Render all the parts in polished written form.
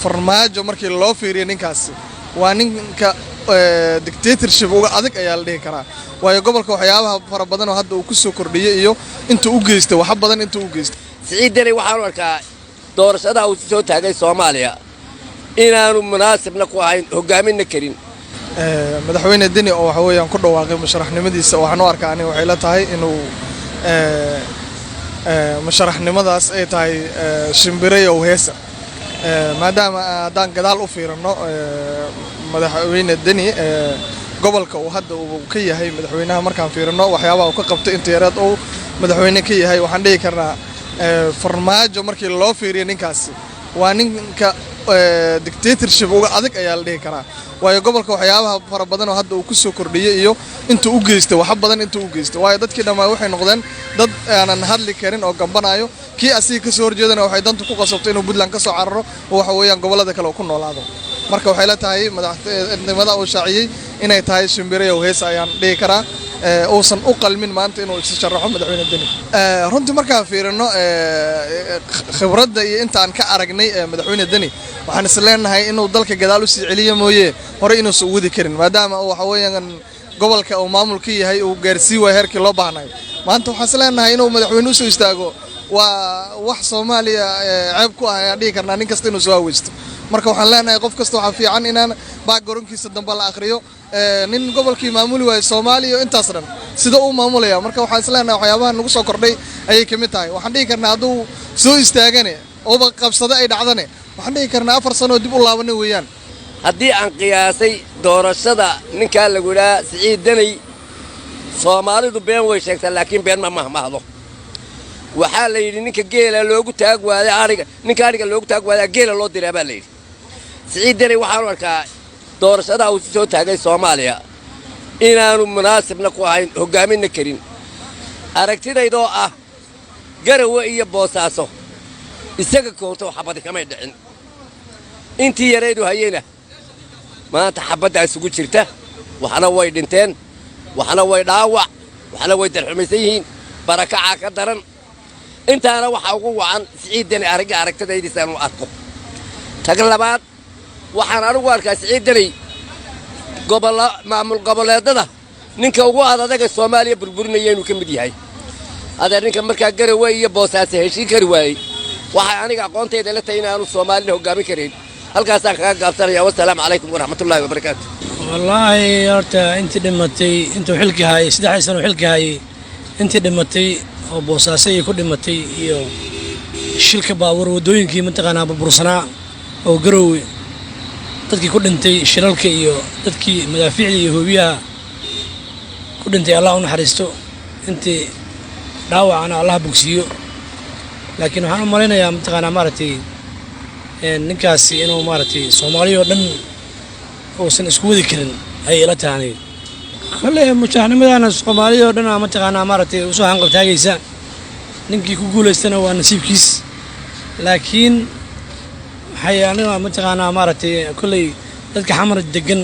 farmaajo markii loo fiiriyo ninkaasi waa ninka dictatorship uga adag ayaa la dhihi karaa waayo gobolka waxyaabaha fara badan oo hadda uu ku soo kordhiyay iyo inta uu geystay wax badan inta uu geystay Siciid Deni waxaan arkaa doorashada uu soo taagay Soomaaliya inaanu munaasibna ku ahayn hogaaminna karin madaxweyne Deni oo waxa weeyaan ku dhawaaqay musharaxnimadiisa waxaan u arkaa aniga waxay la tahay inuu musharaxnimadaas ay tahay shimbirey oo heesa maadaama haddaan gadaal u fiirino madaxweyne Deni gobolka uu hadda uu ka yahay madaxweynaha markaan fiirino waxyaabaha uu ka qabtay inta yareed oo madaxweyne ka yahay waxaan dhihi karnaa farmaajo markii loo fiiriyo ninkaasi waa ninka dictatorship uga adag ayaa la dhihi karaa waayo gobolka waxyaabaha fara badan oo hadda uu ku soo kordhiyay iyo inta uu geystay wax badan inta uu geystay waayo dadkii dhammaan waxay noqdeen dad aanan hadli karin oo gambanayo kii asiga ka soo horjeedana waxay dantu ku qasabtay inuu Puntland ka soo cararo oo waxa weeyaan gobolada kale ku noolaado marka waxay la tahay madaxnimada uu shaaciyay inay tahay shimbirey oo hees ayaan dhihi karaa uusan u qalmin maanta inuu isu sharaxo madaxweyne Deni runtii markaan fiirino khibradda iyo inta aan ka aragnay madaxweyne Deni waxaan isleenahay inuu dalka gadaal u sii celiyo mooyee hore inuu soo wadi karin maadaama uu waxa weeyaan gobolka uu maamulka yahay uu gaarsii way heerkii loo baahnay maanta waxaan isleenahay inuu madaxweyne u soo istaago waa wax Soomaaliya ceeb ku ah ayaan dhihi karnaa nin kasta inuu soo haweysto marka waxaan leenahay qof kasta waxa fiican inaan backgroundkiisa dambe la akhriyo nin gobolkii maamuli waay Soomaaliya intaas dhan sida uu maamulaya marka waxaan isleenahay waxyaabaha nagu soo kordhay ayay ka mid tahay waxaan dhihi karnaa haduu soo istaagane oo qabsada ay dhacdane waxaan dhihi karnaa 4 sano dib u laabanay weeyaan haddii aan qiyaasay doorashada ninka lagu yiraahdo Siciid Deni Soomaalidu been way sheegtaa laakiin been ma mahdo waxaa la yidhi ninka geela loogu taag waaday ariga ninka ariga loogu taag waaday geela loo diray baa la yidhi Siciid Deni waxaan arkaa doorashada uu soo taagay Soomaaliya inaanu munaasibna ku ahayn hogaaminna karin aragtidaydoo ah Garowe iyo Boosaaso isaga koonto xabad kama dhicin intii yareedu hayena maanta xabadda isugu jirta waxana way dhinteen waxana way dhaawac waxana way darxumaysan yihiin barakaca ka daran intaana waxa ugu wacan Siciid Deni aragtidaydiisa inuu arko tagan labaad waxaan anigu arkaa Siciid Deni maamul goboleedada ninka ugu adaga Soomaaliya burburinaya inuu ka mid yahay hada ninka markaa Garowe iyo Boosaaso heshiin kari waayay waxa aniga aqoontayda la tahay inaanu Soomaaliya hogaamin karin halkaas aan kaga gaabsanaya wassalaamu calaykum waraxmatullaahi wabarakaatuh wallaahi horta intii dhimatay intuu xilka hayay 3 sano xilka hayay intii dhimatay oo Boosaaso ay ku dhimatay iyo shilka baabuur wadooyinkii mataqaanaa burbursanaa oo Garowe dadkii ku dhintay shilalka iyo dadkii madaafiicda iyo hoobiyaha ku dhintay Allah u naxariisto intii dhaawacana Allah bogsiyo laakiin waxaan u maleynayaa mataqaanaa maartay ninkaasi inuu maartay Soomaaliya oo dhan uusan isku wadi karin ay ila tahay kale mushahnimadana Soomaaliya oo dhan mataqaanaa maartay u soo hanqal taagaysa ninkii ku guuleystana waa nasiibkiis laakiin waxay mataqaanaa maartay kulay dadka xamar degan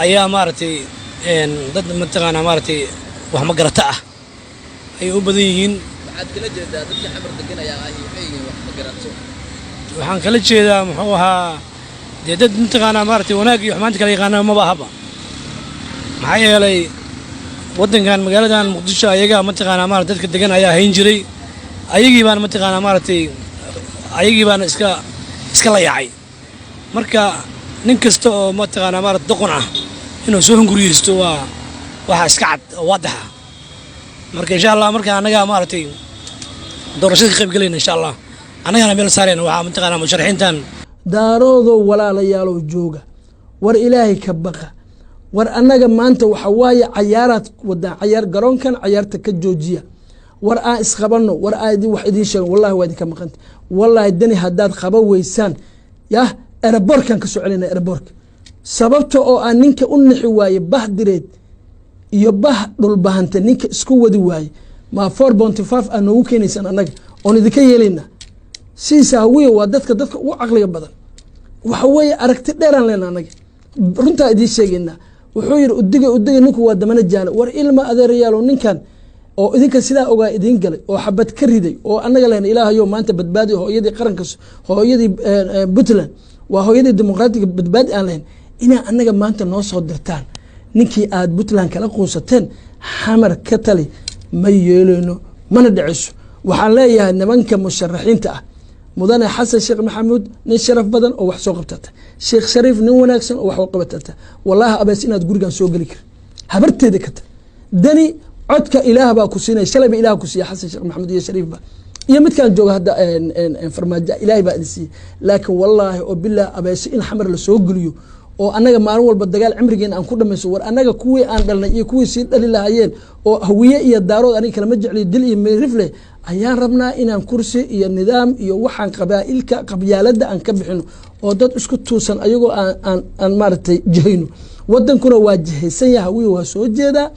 ayaa maartay dad mataqaanaa maartay wax ma garata ah ay u badan yihiin waxaad kala jeedaa dadka xamar degan ayaa ay wax ma garato waxaan kala jeedaa muxuu ahaa dad mataqaanaa maartay wanaag iyo xumaanta kala yaqaanaa ma baahaba maxay yeelay wadankan magaaladan Muqdisho ayaga mataqaanaa maartay dadka degan ayaa hayn jiray ayagii baan mataqaanaa maartay ayagii baan iska la yaacay marka nin kasta oo mataqaanaa maartay doqon ah inuu soo hunguriyeysto waa waxa iska cad oo waadax marka insha Allah marka anaga maartay doorashada qayb galayna insha Allah anagana meel saareen waxa mataqaanaa musharaxiintan daaroodo walaalayaal jooga war ilaahay ka baqa war anaga maanta waxa waaye ciyaarad wada ciyaar garoonkan ciyaarta ka joojiya war aan isqabano war aadi wax idin sheeg wallahi waa idin ka maqantay wallahi Deni hadaad qaba weysaan yah airportkan ka socolayna airport sababta oo aan ninka u nixi waaye bahdireed iyo bah dhul bahanta ninka isku wadi waaye ma 4.5 aan ugu keenaysan anaga oo idinka yeelina siisa hawiye waa dadka ugu aqliga badan waxa weeye aragti dheeraan leena anaga runta idin sheegayna wuxuu yiri udiga ninku waa damana jaala war ilma adeerayaal ninkan oo idinka sidaa ogaa idiin galay oo xabad ka riday oo annaga lehna ilaahayo maanta badbaadi hooyadii qaranka hooyadii Puntland waa hooyadii dimuqraadiga badbaadi aan lahayn inaa annaga maanta noo soo dirtaan ninkii aad Puntland kala quusateen xamar ka tali ma yeeleyno mana dhiciso waxaan leeyahay nimanka musharaxiinta ah mudane xasan sheekh maxamuud nin sharaf badan oo wax soo qabtata sheekh shariif nin wanaagsan oo wax u qabatata wallahi abees inaad gurigan soo gali kar habarteeda ka dani codka ilaah baa ku siinay shalay ba ilaah ku siiyay xasan sheekh maxamuud iyo shariif ba iyo midkaan jooga hadda farmaajo ilaahay baa idin siiyay laakiin wallaahi oo bilaa abees in xamar la soo geliyo oo annaga maalin walba dagaal cimrigeena aan ku dhamayso war annaga kuwii aan dhalnay iyo kuwii sii dhali lahaayeen oo hawiye iyo daarood aniga kalama jecliyo dil iyo meerifle ayaan rabnaa inaan kursi iyo nidaam iyo waxaan qabaa'ilka qabyaalada aan ka bixino oo dad isku tuusan ayagoo aan maaragtay jihayno wadankuna waa jihaysan yahay hawiye waa soo jeedaa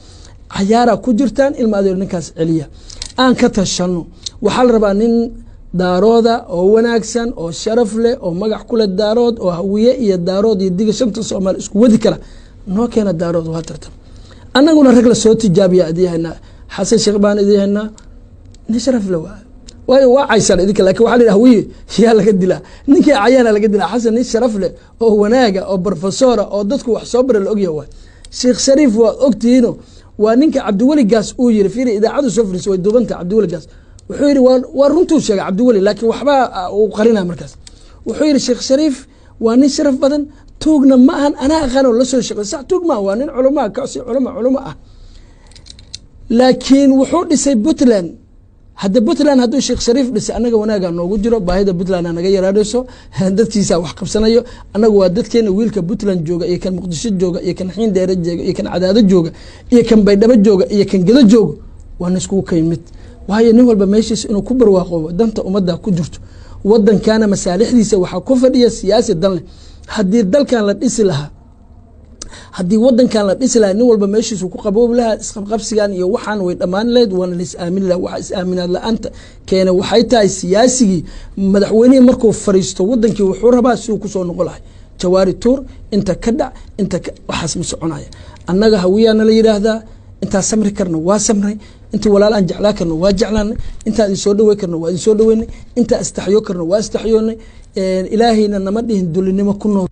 cayaaraa ku jirtaan ilma adeer ninkaas celiya aan ka tashano waxaa la rabaa nin daarooda oo wanaagsan oo sharaf leh oo magac kule daarood oo hawiye iyo daarood iyo diga shanta Soomaali isku wadi kara noo keena daarood waa tartan annaguna rag la soo tijaabiya adiyahna xasan sheekh baan idiyahna nin sharaf leh waayo waa caysan idinka laakiin waxa la hawiye yaa laga dilaa ninkii cayaana laga dilaa xasan nin sharaf leh oo wanaaga oo professora oo dadku wax soo baray la ogyahay waa sheekh shariif waa ogtiino waa ninka Cabdiwali Gaas uu yiri fiiri idaacadu soo fariisay way duubanta Cabdiwali Gaas wuxuu yiri waa runtuu sheegay Cabdiwali laakiin waxba uu qarina markaas wuxuu yiri sheekh shariif waa nin sharaf badan tuugna ma ahan ana aqaan la soo shaqay sax tuug ma waa nin culimo kaasi culimo ah laakiin wuxuu dhisay Puntland hadda Puntland hadduu sheekh shariif dhisay anaga wanaaga noogu jiro baahida Puntland naga yaraadayso dadkiisa wax qabsanayo anaga waa dadkeena wiilka Puntland jooga iyo kan Muqdisho jooga iyo kan Xiin Dheere jooga iyo kan Cadaado jooga iyo kan Baydhabo jooga iyo kan Gedo jooga waa isku kaymid waayo nin walba meeshiisa inuu ku barwaaqo danta ummadda ku jirto wadankana masaalixdiisa waxa ku fadhiya siyaasi dan leh haddii dalkan la dhisi lahaa haddii wadankan la dhisi lahaa nin walba meeshiisa ku qaboob lahaa isqabqabsigan iyo waxaan way dhammaan leed waana la is-aamin lahaa waxa is-aaminaad la'aanta keena waxay tahay siyaasigii madaxweynihii markuu fariisto wadankii wuxuu rabaa si uu ku soo noqon lahay jawaari tuur inta ka dhac waxaas ma soconaya annaga hawiyaana la yiraahdaa inta samri karno waa samray inta walaal aan jeclaa karno waa jeclaanay inta idin soo dhaweey karno waa idin soo dhaweynay inta astaxyo karno waa astaxyoonay ilaahayna nama dhihin dulinimo ku nool